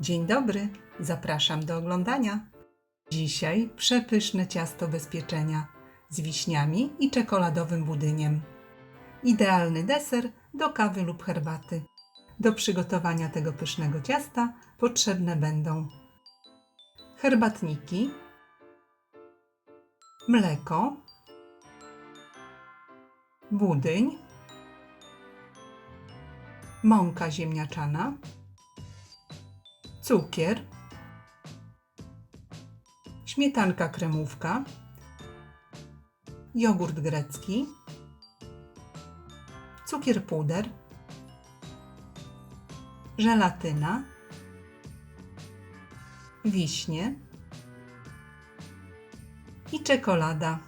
Dzień dobry, zapraszam do oglądania. Dzisiaj przepyszne ciasto bez pieczenia z wiśniami i czekoladowym budyniem. Idealny deser do kawy lub herbaty. Do przygotowania tego pysznego ciasta potrzebne będą herbatniki, mleko, budyń, mąka ziemniaczana, cukier, śmietanka kremówka, jogurt grecki, cukier puder, żelatyna, wiśnie i czekolada.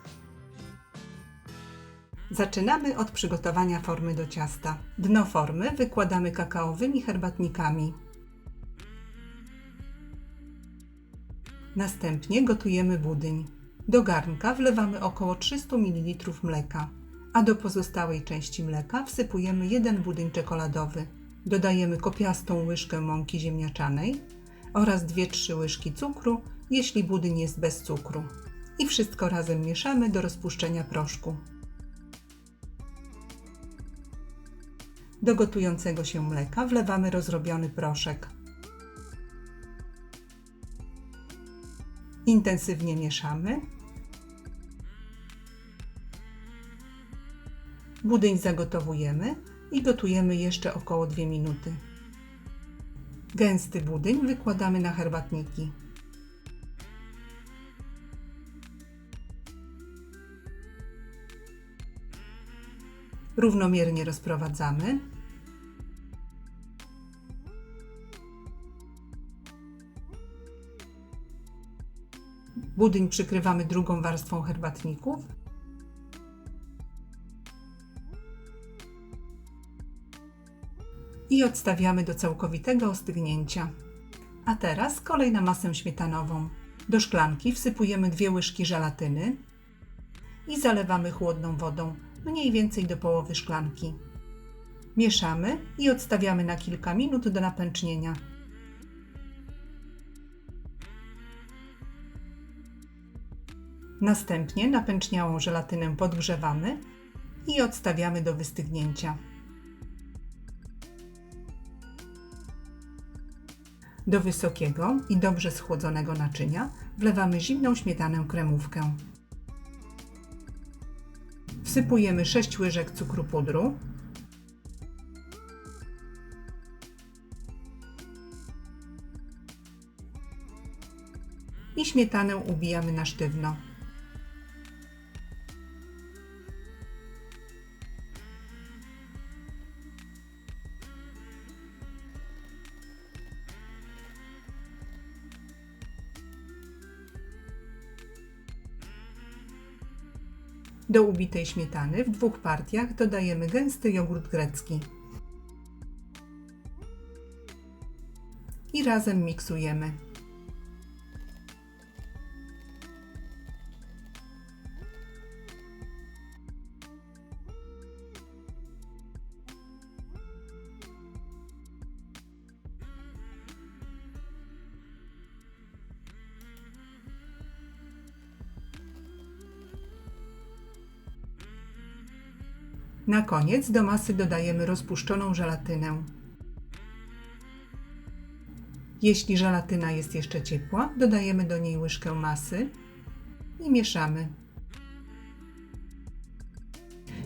Zaczynamy od przygotowania formy do ciasta. Dno formy wykładamy kakaowymi herbatnikami. Następnie gotujemy budyń. Do garnka wlewamy około 300 ml mleka, a do pozostałej części mleka wsypujemy 1 budyń czekoladowy. Dodajemy kopiastą łyżkę mąki ziemniaczanej oraz 2-3 łyżki cukru, jeśli budyń jest bez cukru. I wszystko razem mieszamy do rozpuszczenia proszku. Do gotującego się mleka wlewamy rozrobiony proszek. Intensywnie mieszamy. Budyń zagotowujemy i gotujemy jeszcze około 2 minuty. Gęsty budyń wykładamy na herbatniki. Równomiernie rozprowadzamy. Budyń przykrywamy drugą warstwą herbatników. I odstawiamy do całkowitego ostygnięcia. A teraz kolej na masę śmietanową. Do szklanki wsypujemy 2 łyżki żelatyny i zalewamy chłodną wodą, mniej więcej do połowy szklanki. Mieszamy i odstawiamy na kilka minut do napęcznienia. Następnie napęczniałą żelatynę podgrzewamy i odstawiamy do wystygnięcia. Do wysokiego i dobrze schłodzonego naczynia wlewamy zimną śmietanę kremówkę. Wsypujemy 6 łyżek cukru pudru, i śmietanę ubijamy na sztywno. Do ubitej śmietany w 2 partiach dodajemy gęsty jogurt grecki i razem miksujemy. Na koniec do masy dodajemy rozpuszczoną żelatynę. Jeśli żelatyna jest jeszcze ciepła, dodajemy do niej łyżkę masy i mieszamy.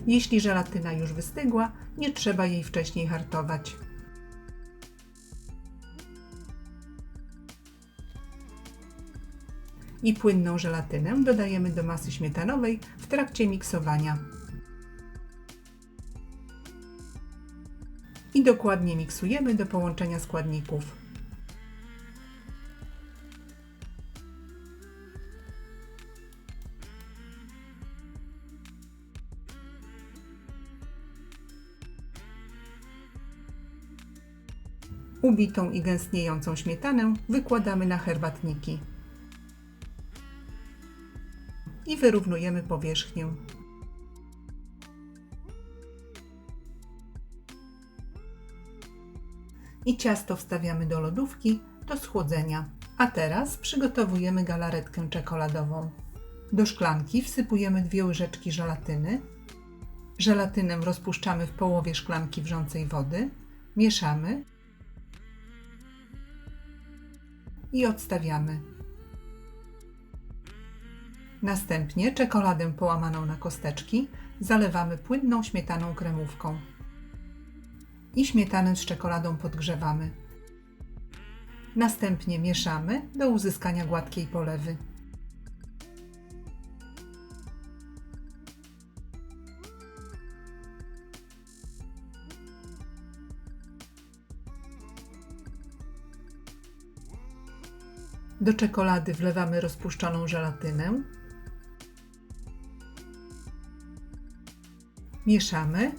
Jeśli żelatyna już wystygła, nie trzeba jej wcześniej hartować. I płynną żelatynę dodajemy do masy śmietanowej w trakcie miksowania. I dokładnie miksujemy do połączenia składników. Ubitą i gęstniejącą śmietanę wykładamy na herbatniki i wyrównujemy powierzchnię. i ciasto wstawiamy do lodówki do schłodzenia. A teraz przygotowujemy galaretkę czekoladową. Do szklanki wsypujemy 2 łyżeczki żelatyny. Żelatynę rozpuszczamy w połowie szklanki wrzącej wody. Mieszamy i odstawiamy. Następnie czekoladę połamaną na kosteczki zalewamy płynną śmietaną kremówką i śmietanę z czekoladą podgrzewamy. Następnie mieszamy do uzyskania gładkiej polewy. Do czekolady wlewamy rozpuszczoną żelatynę. Mieszamy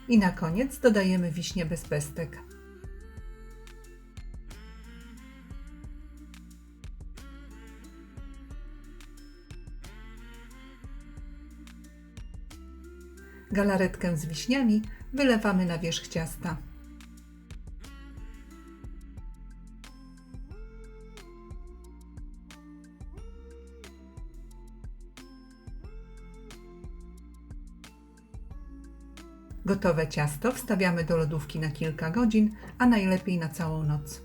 i na koniec dodajemy wiśnię bez pestek. Galaretkę z wiśniami wylewamy na wierzch ciasta. Gotowe ciasto wstawiamy do lodówki na kilka godzin, a najlepiej na całą noc.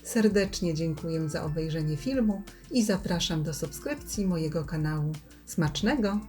Serdecznie dziękuję za obejrzenie filmu i zapraszam do subskrypcji mojego kanału. Smacznego!